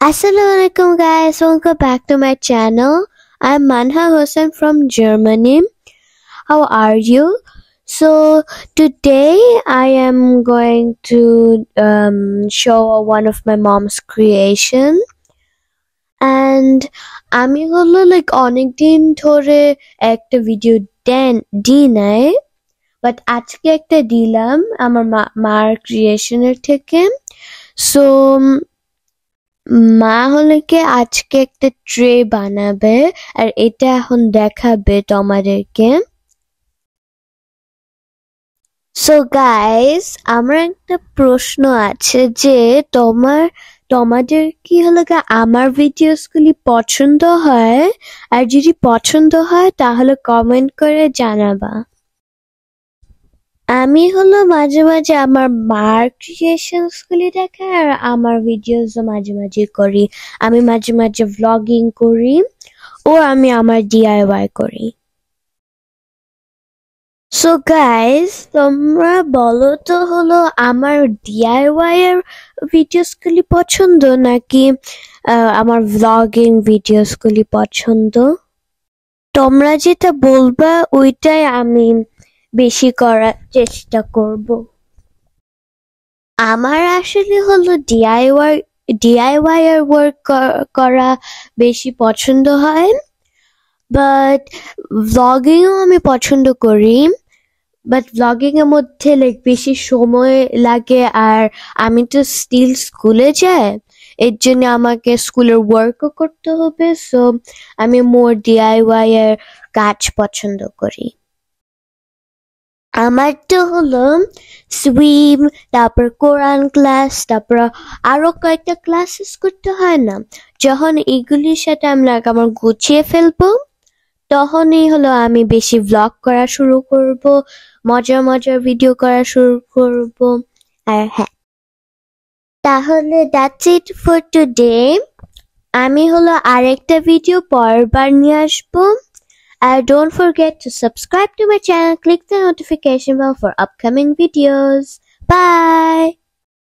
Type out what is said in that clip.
Assalamualaikum guys, welcome back to my channel. I'm Manha Hossain from Germany. How are you? So today I am going to show one of my mom's creation, and আমি হলো like অনেকদিন ধরে একটা video দিই নাই, but আজকে একটা দিলাম আমার মার ক্রিয়েশনের থেকে। সো মা হলে কি আজকে একটা ট্রে বানাবে আর এটা এখন দেখাবে তোমাদেরকে। সো গাইস, আমার একটা প্রশ্ন আছে যে তোমাদের কি হলো আমার ভিডিওস গুলি পছন্দ হয়, আর যদি পছন্দ হয় তাহলে কমেন্ট করে জানাবা। আমি হলো মাঝে মাঝে আমার মার ক্রিয়েশনস গুলি দেখাই আর আমার ভিডিওসও মাঝে মাঝে করি। আমি মাঝে মাঝে ভ্লগিং করি ও আমি আমার DIY করি। সো গাইস, তোমরা বলো তো হলো আমার DIY এর ভিডিওস গুলি পছন্দ নাকি আমার ভ্লগিং ভিডিওস গুলি পছন্দ? তোমরা যেটা বলবা ওইটাই আমি বেশি করার চেষ্টা করব। আমার আসলে হলো DIY এর ওয়ার্ক করা বেশি পছন্দ হয়, বাট ভ্লগিংও আমি পছন্দ করি। বাট ভ্লগিং এর মধ্যে বেশি সময় লাগে, আর আমি তো স্টিল স্কুলে যাই, এর জন্য আমাকে স্কুলের ওয়ার্কও করতে হবে। সো আমি মোর DIY এর কাজ পছন্দ করি। আমার তো হলো সুইম, তারপর কোরআন ক্লাস, তারপর আরো কয়েকটা ক্লাসেস করতে হয় না। যখন এগুলির সাথে আমরা আমার গুছিয়ে ফেলবো, তখনই হলো আমি বেশি ভ্লগ করা শুরু করব, মজার মজার ভিডিও করা শুরু করব। আর হ্যাঁ, তাহলে দ্যাটস ইট ফর টুডে। আমি হলো আরেকটা ভিডিও পরবার নিয়ে আসবো। And don't forget to subscribe to my channel, click the notification bell for upcoming videos. Bye!